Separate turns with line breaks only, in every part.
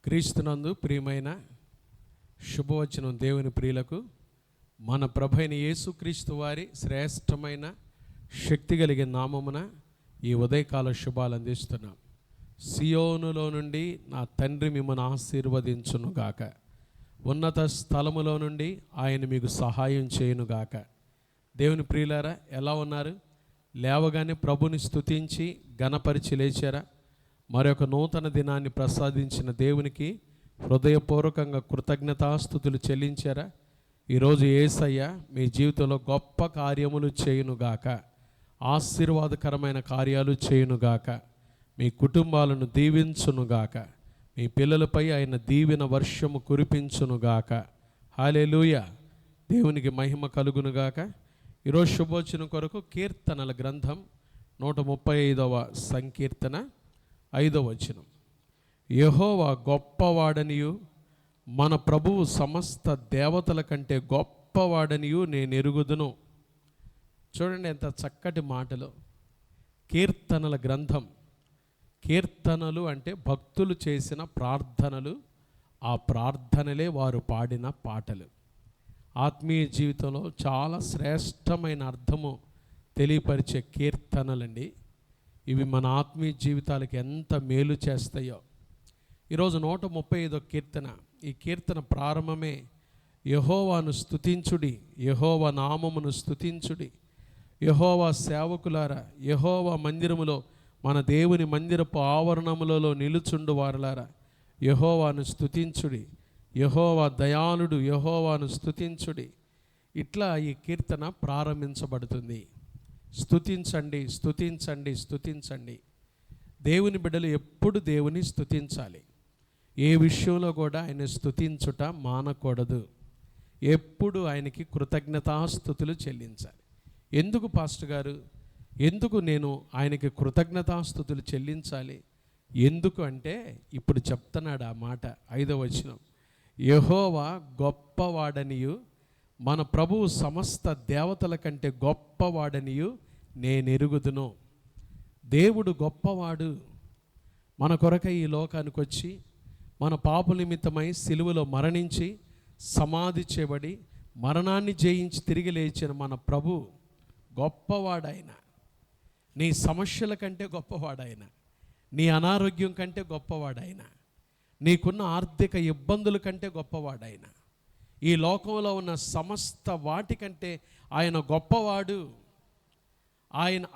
క్రీస్తునందు ప్రియమైన శుభవచనం దేవుని ప్రియులకు మన ప్రభైన యేసుక్రీస్తు వారి శ్రేష్టమైన శక్తి కలిగిన నామమున ఈ ఉదయకాల శుభాలు అందిస్తున్నాం. సియోనులో నుండి నా తండ్రి మిమ్మల్ని ఆశీర్వదించునుగాక, ఉన్నత స్థలములో నుండి ఆయన మీకు సహాయం చేయునుగాక. దేవుని ప్రియులారా, ఎలా ఉన్నారు? లేవగానే ప్రభుని స్తుతించి ఘనపరిచి లేచారా? మరొక నూతన దినాన్ని ప్రసాదించిన దేవునికి హృదయపూర్వకంగా కృతజ్ఞతాస్తుతులు చెల్లించారా? ఈరోజు యేసయ్య మీ జీవితంలో గొప్ప కార్యములు చేయునుగాక, ఆశీర్వాదకరమైన కార్యాలు చేయునుగాక, మీ కుటుంబాలను దీవించునుగాక, మీ పిల్లలపై ఆయన దీవెన వర్షము కురిపించునుగాక. హల్లెలూయా, దేవునికి మహిమ కలుగునుగాక. ఈరోజు శుభోచనం కొరకు కీర్తనల గ్రంథం 135వ సంకీర్తన 5వ వచనం. యెహోవా గొప్పవాడనియు మన ప్రభువు సమస్త దేవతల కంటే గొప్పవాడనియు నేను ఎరుగుదును. చూడండి ఎంత చక్కటి మాటలు. కీర్తనల గ్రంథం. కీర్తనలు అంటే భక్తులు చేసిన ప్రార్థనలు, ఆ ప్రార్థనలే వారు పాడిన పాటలు. ఆత్మీయ జీవితంలో చాలా శ్రేష్టమైన అర్థము తెలియపరిచే కీర్తనలండి. ఇవి మన ఆత్మీయ జీవితాలకు ఎంత మేలు చేస్తాయో. ఈరోజు 135వ కీర్తన. ఈ కీర్తన ప్రారంభమే యెహోవాను స్తుతించుడి, యెహోవా నామమును స్తుతించుడి, యెహోవా సేవకులారా, యెహోవా మందిరములో మన దేవుని మందిరపు ఆవరణములలో నిలుచుండు వారలారా, యెహోవాను స్తుతించుడి, యెహోవా దయాళుడు, యెహోవాను స్తుతించుడి. ఇట్లా ఈ కీర్తన ప్రారంభించబడుతుంది. స్తుతించండి, స్తుతించండి, స్తుతించండి. దేవుని బిడ్డలు ఎప్పుడు దేవుని స్తుతించాలి. ఏ విషయంలో కూడా ఆయన స్తుతించుట మానకూడదు. ఎప్పుడు ఆయనకి కృతజ్ఞతాస్తుతులు చెల్లించాలి. ఎందుకు పాస్టర్ గారు, ఎందుకు నేను ఆయనకి కృతజ్ఞతాస్తుతులు చెల్లించాలి? ఎందుకు అంటే ఇప్పుడు చెప్తున్నాడు ఆ మాట. 5వ వచనం. యెహోవా గొప్పవాడనియు మన ప్రభువు సమస్త దేవతల కంటే గొప్పవాడనియు నేనెరుగుదును. దేవుడు గొప్పవాడు. మన కొరకై ఈ లోకానికి వచ్చి మన పాప నిమిత్తమై సిలువలో మరణించి సమాధి చేయబడి మరణాన్ని జయించి తిరిగి లేచిన మన ప్రభు గొప్పవాడాయన. నీ సమస్యల కంటే గొప్పవాడాయన, నీ అనారోగ్యం కంటే గొప్పవాడాయన, నీకున్న ఆర్థిక ఇబ్బందుల కంటే గొప్పవాడాయన, ఈ లోకంలో ఉన్న సమస్త వాటికంటే ఆయన గొప్పవాడు.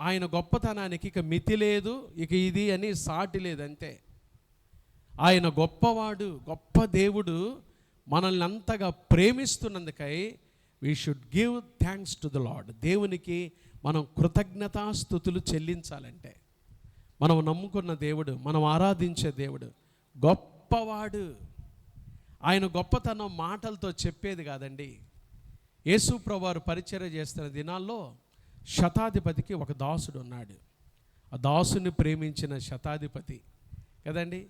ఆయన గొప్పతనానికి ఇక మితి లేదు, ఇక ఇది అని సాటి లేదంతే. ఆయన గొప్పవాడు, గొప్ప దేవుడు. మనల్ని అంతగా ప్రేమిస్తున్నందుకై we should give thanks to the lord. దేవునికి మనం కృతజ్ఞతాస్తుతులు చెల్లించాలంటే, మనం నమ్ముకున్న దేవుడు, మనం ఆరాధించే దేవుడు గొప్పవాడు. ఆయన గొప్పతనం మాటలతో చెప్పేది కాదండి. యేసు ప్రభువారు పరిచర్య చేస్తున్న దినాల్లో శతాధిపతికి ఒక దాసుడు ఉన్నాడు. ఆ దాసుని ప్రేమించిన శతాధిపతి కదండి.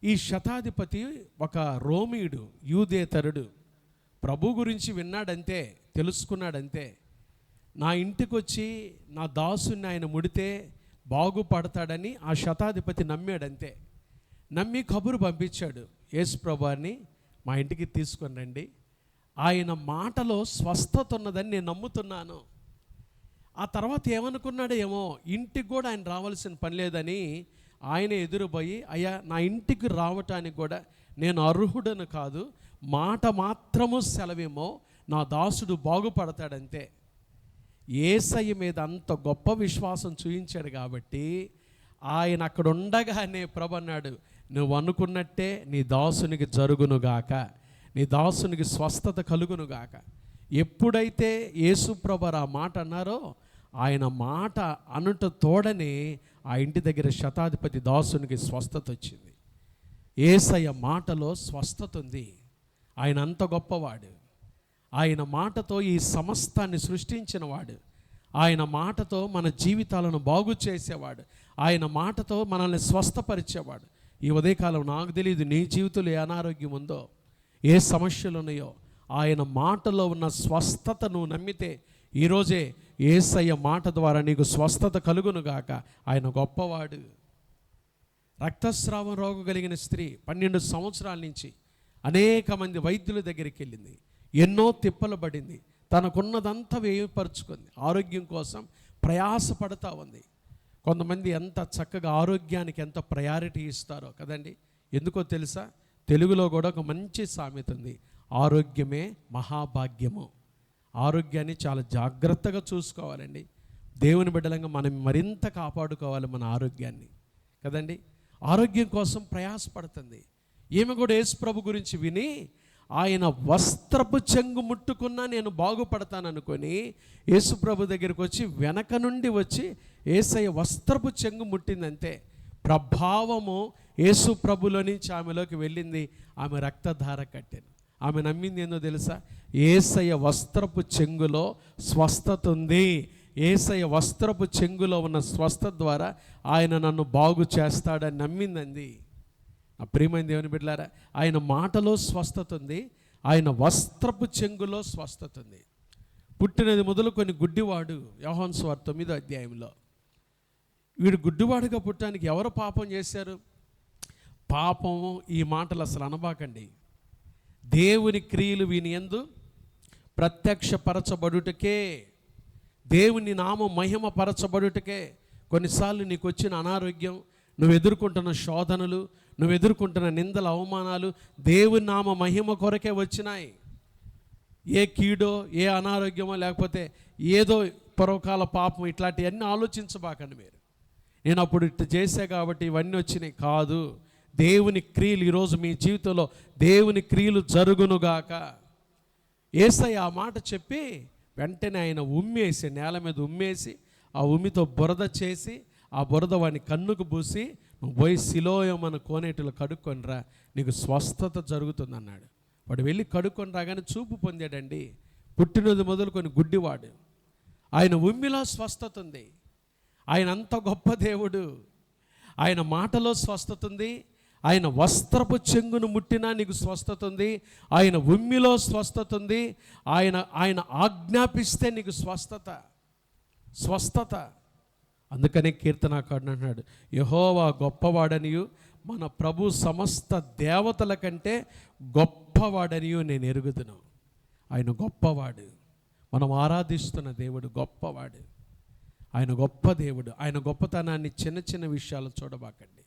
ఈ శతాధిపతి ఒక రోమీయుడు, యూదేతరుడు. ప్రభు గురించి విన్నాడంతే, తెలుసుకున్నాడంతే. నా ఇంటికి వచ్చి నా దాసుని ఆయన ముడితే బాగుపడతాడని ఆ శతాధిపతి నమ్మాడంతే. నమ్మి కబురు పంపించాడు, యేసు ప్రభువారిని మా ఇంటికి తీసుకొని రండి, ఆయన మాటలో స్వస్థత ఉన్నదని నేను నమ్ముతున్నాను. ఆ తర్వాత ఏమనుకున్నాడో ఏమో, ఇంటికి కూడా ఆయన రావాల్సిన పని లేదని ఆయన ఎదురుపోయి, అయ్యా నా ఇంటికి రావటానికి కూడా నేను అర్హుడను కాదు, మాట మాత్రము సెలవేమో, నా దాసుడు బాగుపడతాడంతే. యేసయ్య మీద అంత గొప్ప విశ్వాసం చూపించాడు కాబట్టి ఆయన అక్కడ ఉండగానే ప్రభు అన్నాడు, నువ్వు అనుకున్నట్టే నీ దాసునికి జరుగునుగాక, నీ దాసునికి స్వస్థత కలుగునుగాక. ఎప్పుడైతే యేసు ప్రభు ఆ మాట అన్నారో, ఆయన మాట అనుట తోడనే ఆ ఇంటి దగ్గర శతాధిపతి దాసునికి స్వస్థత వచ్చింది. యేసయ్య మాటలో స్వస్థత ఉంది. ఆయన అంత గొప్పవాడు. ఆయన మాటతో ఈ సమస్తాన్ని సృష్టించినవాడు. ఆయన మాటతో మన జీవితాలను బాగు చేసేవాడు. ఆయన మాటతో మనల్ని స్వస్థపరిచేవాడు. ఈ ఉదయకాలం నాకు తెలియదు నీ జీవితంలో ఏ అనారోగ్యం ఉందో, ఏ సమస్యలు ఉన్నాయో, ఆయన మాటలో ఉన్న స్వస్థత నువ్వు నమ్మితే ఈరోజే యేసయ్య మాట ద్వారా నీకు స్వస్థత కలుగునుగాక. ఆయన గొప్పవాడు. రక్తస్రావం రోగం కలిగిన స్త్రీ 12 సంవత్సరాల నుంచి అనేక మంది వైద్యుల దగ్గరికి వెళ్ళింది, ఎన్నో తిప్పలు పడింది, తనకున్నదంతా వ్యయపరుచుకుంది, ఆరోగ్యం కోసం ప్రయాసపడతా ఉంది. కొంతమంది ఎంత చక్కగా ఆరోగ్యానికి ఎంత ప్రయారిటీ ఇస్తారో కదండి. ఎందుకో తెలుసా, తెలుగులో కూడా ఒక మంచి సామెత ఉంది, ఆరోగ్యమే మహాభాగ్యము. ఆరోగ్యాన్ని చాలా జాగ్రత్తగా చూసుకోవాలండి. దేవుని బిడ్డలంగా మనం మరింత కాపాడుకోవాలి మన ఆరోగ్యాన్ని కదండి. ఆరోగ్యం కోసం ప్రయాసపడుతుంది. ఈమె కూడా యేసు ప్రభు గురించి విని ఆయన వస్త్రపు చెంగు ముట్టుకున్నా నేను బాగుపడతాననుకొని యేసు ప్రభు దగ్గరికి వచ్చి వెనక నుండి వచ్చి యేసయ్య వస్త్రపు చెంగు ముట్టిందంతే, ప్రభావము యేసు ప్రభులో నుంచి ఆమెలోకి వెళ్ళింది. ఆమె రక్తధార కట్టాను. ఆమె నమ్మింది ఏందో తెలుసా, యేసయ్య వస్త్రపు చెంగులో స్వస్థత ఉంది. యేసయ్య వస్త్రపు చెంగులో ఉన్న స్వస్థత ద్వారా ఆయన నన్ను బాగు చేస్తాడని నమ్మిందండి. ఆ ప్రియమైన దేవుని బిడ్డలారా, ఆయన మాటలో స్వస్థత ఉంది, ఆయన వస్త్రపు చెంగులో స్వస్థత ఉంది. పుట్టినది మొదలుకొని గుడ్డివాడు, యోహాను సువార్త 9వ అధ్యాయంలో. వీడు గుడ్డివాడుగా పుట్టడానికి ఎవరు పాపం చేశారు? పాపము ఈ మాటలు అసలు అనబాకండి. దేవుని క్రియలు వీని యందు ప్రత్యక్షపరచబడుటకే, దేవుని నామం మహిమ పరచబడుటకే. కొన్నిసార్లు నీకు వచ్చిన అనారోగ్యం, నువ్వు ఎదుర్కొంటున్న శోధనలు, నువ్వు ఎదుర్కొంటున్న నిందల అవమానాలు దేవుని నామ మహిమ కొరకే వచ్చినాయి. ఏ కీడో, ఏ అనారోగ్యమో, లేకపోతే ఏదో పూర్వకాల పాపం, ఇట్లాంటివన్నీ ఆలోచించబాకండి మీరు. నేను అప్పుడు ఇట్లా చేశా కాబట్టి ఇవన్నీ వచ్చినాయి కాదు. దేవుని క్రియలు ఈరోజు మీ జీవితంలో దేవుని క్రియలు జరుగునుగాక. యేసయ్య ఆ మాట చెప్పి వెంటనే ఆయన ఉమ్మేసి, నేల మీద ఉమ్మేసి, ఆ ఉమ్మితో బురద చేసి, ఆ బురద వాడిని కన్నుకు పూసి, నువ్వు పోయి సిలోయం అన్న కోనేటిలో కడుక్కొనిరా, నీకు స్వస్థత జరుగుతుంది అన్నాడు. వాడు వెళ్ళి కడుక్కొని రాగానే చూపు పొందాడండి. పుట్టినది మొదలుకొని గుడ్డివాడు. ఆయన ఉమ్మిలో స్వస్థత ఉంది. ఆయన అంత గొప్ప దేవుడు. ఆయన మాటలో స్వస్థత ఉంది. ఆయన వస్త్రపు చెంగును ముట్టినా నీకు స్వస్థత ఉంది. ఆయన ఉమ్మిలో స్వస్థత ఉంది. ఆయన ఆజ్ఞాపిస్తే నీకు స్వస్థత. అందుకనే కీర్తనాకారుడు అన్నాడు, యెహోవా గొప్పవాడనియు మన ప్రభు సమస్త దేవతల కంటే గొప్పవాడనియు నేను ఎరుగుదును. ఆయన గొప్పవాడు. మనం ఆరాధిస్తున్న దేవుడు గొప్పవాడు. ఆయన గొప్ప దేవుడు. ఆయన గొప్పతనాన్ని చిన్న చిన్న విషయాలు చూడబాకండి.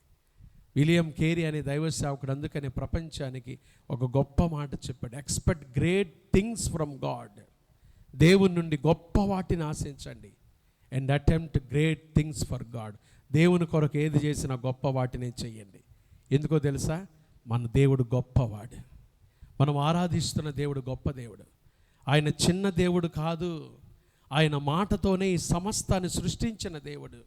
విలియం కేరీ అనే దైవ సేవకుడు అందుకనే ప్రపంచానికి ఒక గొప్ప మాట చెప్పాడు, expect great things from God. దేవుని నుండి గొప్ప వాటిని ఆశించండి. And attempt great things for God. దేవుని కొరకు ఏది చేసినా గొప్ప వాటినే చెయ్యండి. ఎందుకో తెలుసా, మన దేవుడు గొప్పవాడు. మనం ఆరాధిస్తున్న దేవుడు గొప్ప దేవుడు. ఆయన చిన్న దేవుడు కాదు. ఆయన మాటతోనే ఈ సమస్తాన్ని సృష్టించిన దేవుడు.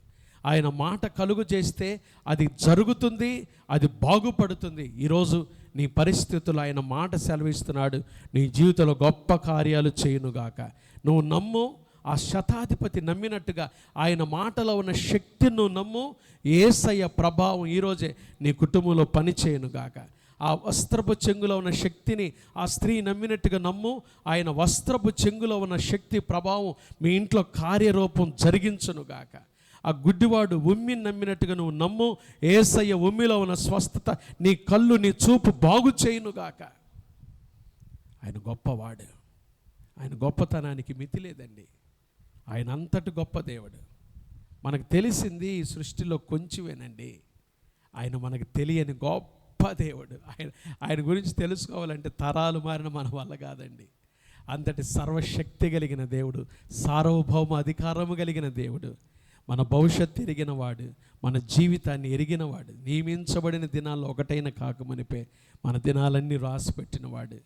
ఆయన మాట కలుగు చేస్తే అది జరుగుతుంది, అది బాగుపడుతుంది. ఈరోజు నీ పరిస్థితులు ఆయన మాట సెలవిస్తున్నాడు, నీ జీవితంలో గొప్ప కార్యాలు చేయునుగాక. నువ్వు నమ్ము. ఆ శతాధిపతి నమ్మినట్టుగా ఆయన మాటలో ఉన్న శక్తిని నువ్వు నమ్ము. యేసయ్య ప్రభావం ఈరోజే నీ కుటుంబంలో పని చేయునుగాక. ఆ వస్త్రపు చెంగులో ఉన్న శక్తిని ఆ స్త్రీ నమ్మినట్టుగా నమ్ము. ఆయన వస్త్రపు చెంగులో ఉన్న శక్తి ప్రభావం మీ ఇంట్లో కార్యరూపం జరిగించునుగాక. ఆ గుడ్డివాడు ఉమ్మిని నమ్మినట్టుగా నువ్వు నమ్ము. యేసయ్య ఉమ్మిలో ఉన్న స్వస్థత నీ కళ్ళు, నీ చూపు బాగు చేయునుగాక. ఆయన గొప్పవాడు. ఆయన గొప్పతనానికి మితి లేదండి. ఆయన అంతటి గొప్ప దేవుడు. మనకు తెలిసింది ఈ సృష్టిలో కొంచెమేనండి. ఆయన మనకు తెలియని గొప్ప దేవుడు. ఆయన గురించి తెలుసుకోవాలంటే తరాలు మారిన మన వల్ల కాదండి. అంతటి సర్వశక్తి కలిగిన దేవుడు, సార్వభౌమ అధికారము కలిగిన దేవుడు, మన భవిష్యత్తు ఎరిగినవాడు, మన జీవితాన్ని ఎరిగినవాడు, నియమించబడిన దినాల్లో ఒకటైన కాకమనిపే మన దినాలన్నీ రాసిపెట్టినవాడు,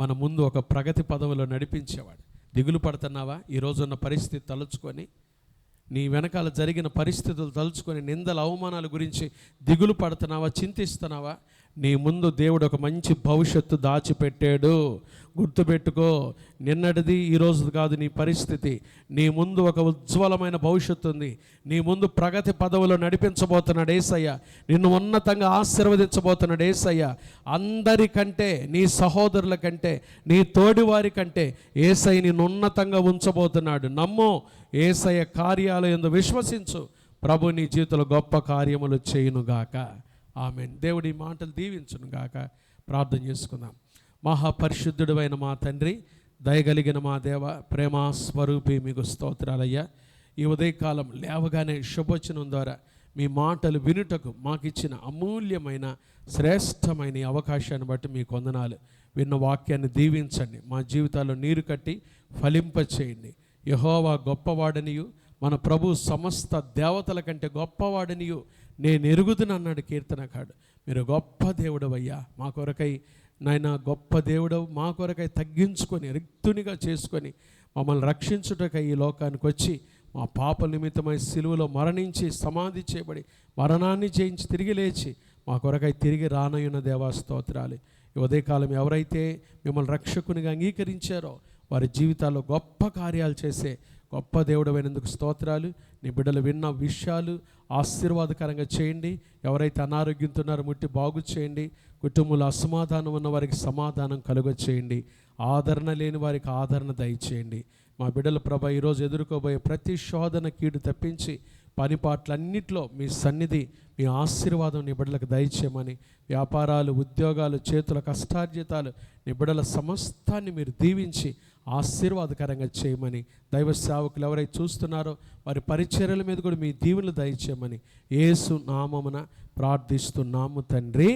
మన ముందు ఒక ప్రగతి పదవిలో నడిపించేవాడు. దిగులు పడుతున్నావా? ఈరోజున్న పరిస్థితి తలుచుకొని, నీ వెనకాల జరిగిన పరిస్థితులు తలుచుకొని, నిందల అవమానాల గురించి దిగులు పడుతున్నావా, చింతిస్తున్నావా? నీ ముందు దేవుడు ఒక మంచి భవిష్యత్తు దాచిపెట్టాడు. గుర్తుపెట్టుకో, నిన్నటిది ఈరోజు కాదు నీ పరిస్థితి. నీ ముందు ఒక ఉజ్వలమైన భవిష్యత్తు ఉంది. నీ ముందు ప్రగతి పదవిలో నడిపించబోతున్నాడు యేసయ్య. నిన్ను ఉన్నతంగా ఆశీర్వదించబోతున్నాడు యేసయ్య. అందరికంటే, నీ సహోదరుల కంటే, నీ తోడివారి కంటే యేసయ్య నిన్ను ఉన్నతంగా ఉంచబోతున్నాడు. నమ్ము. యేసయ్య కార్యాలయందు విశ్వసించు. ప్రభు నీ జీవితంలో గొప్ప కార్యములు చేయునుగాక. ఆమేన్. దేవుడి మాటలు దీవించును గాక. ప్రార్థన చేసుకుందాం. మహాపరిశుద్ధుడు అయిన మా తండ్రి, దయగలిగిన మా దేవ, ప్రేమ స్వరూపి, మీకు స్తోత్రాలయ్యా. ఈ ఉదయకాలం లేవగానే శుభవచనం ద్వారా మీ మాటలు వినుటకు మాకిచ్చిన అమూల్యమైన శ్రేష్టమైన ఈ అవకాశాన్ని బట్టి మీకు వందనాలు. విన్న వాక్యాన్ని దీవించండి, మా జీవితాల్లో నీరు కట్టి ఫలింపచేయండి. యెహోవా గొప్పవాడనియు, మన ప్రభు సమస్త దేవతల కంటే గొప్పవాడనియు నేను ఎరుగుదునన్నాడు కీర్తనకాడు. మీరు గొప్ప దేవుడవయ్యా, మా కొరకై నాయన గొప్ప దేవుడవు, మా కొరకై తగ్గించుకొని రిక్తునిగా చేసుకొని మమ్మల్ని రక్షించుటకై ఈ లోకానికి వచ్చి మా పాప నిమిత్తమై సిలువలో మరణించి సమాధి చేయబడి మరణాన్ని జయించి తిరిగి లేచి మా కొరకై తిరిగి రానయ్యున్న దేవా స్తోత్రాలు. ఈ ఉదయకాలం ఎవరైతే మిమ్మల్ని రక్షకునిగా అంగీకరించారో వారి జీవితాల్లో గొప్ప కార్యాలు చేసే గొప్ప దేవుడమైనందుకు స్తోత్రాలు. నీ బిడ్డలు విన్న విషయాలు ఆశీర్వాదకరంగా చేయండి. ఎవరైతే అనారోగ్యంతో ఉన్నారో ముట్టి బాగు చేయండి. కుటుంబంలో అసమాధానం ఉన్న వారికి సమాధానం కలుగ చేయండి. ఆదరణ లేని వారికి ఆదరణ దయచేయండి. మా బిడ్డల ప్రభ ఈరోజు ఎదుర్కోబోయే ప్రతి శోధన కీడు తప్పించి పనిపాట్లన్నిట్లో మీ సన్నిధి, మీ ఆశీర్వాదం నీ బిడ్డలకు దయచేయమని, వ్యాపారాలు, ఉద్యోగాలు, చేతుల కష్టార్జితాలు నీ బిడ్డల సమస్తాన్ని మీరు దీవించి ఆశీర్వాదకరంగా చేయమని, దైవ సేవకులు ఎవరైతే చూస్తున్నారో వారి పరిచర్యల మీద కూడా మీ దీవెనలు దయచేయమని యేసు నామమున ప్రార్థిస్తున్నాము తండ్రి,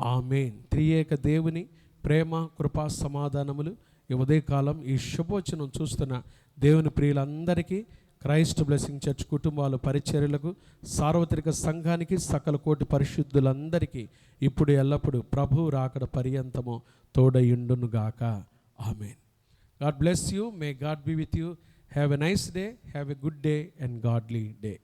ఆమేన్. త్రియేక దేవుని ప్రేమ, కృపా, సమాధానములు ఈ ఉదయకాలం ఈ శుభవచనం చూస్తున్న దేవుని ప్రియులందరికీ, క్రైస్ట్ బ్లెస్సింగ్ చర్చ్ కుటుంబాలు, పరిచర్యలకు, సార్వత్రిక సంఘానికి, సకల కోటి పరిశుద్ధులందరికీ ఇప్పుడు ఎల్లప్పుడూ ప్రభు రాకడ పర్యంతము తోడయుండునుగాక. ఆమేన్. God bless you. May God be with you. Have a nice day. Have a good day and godly day.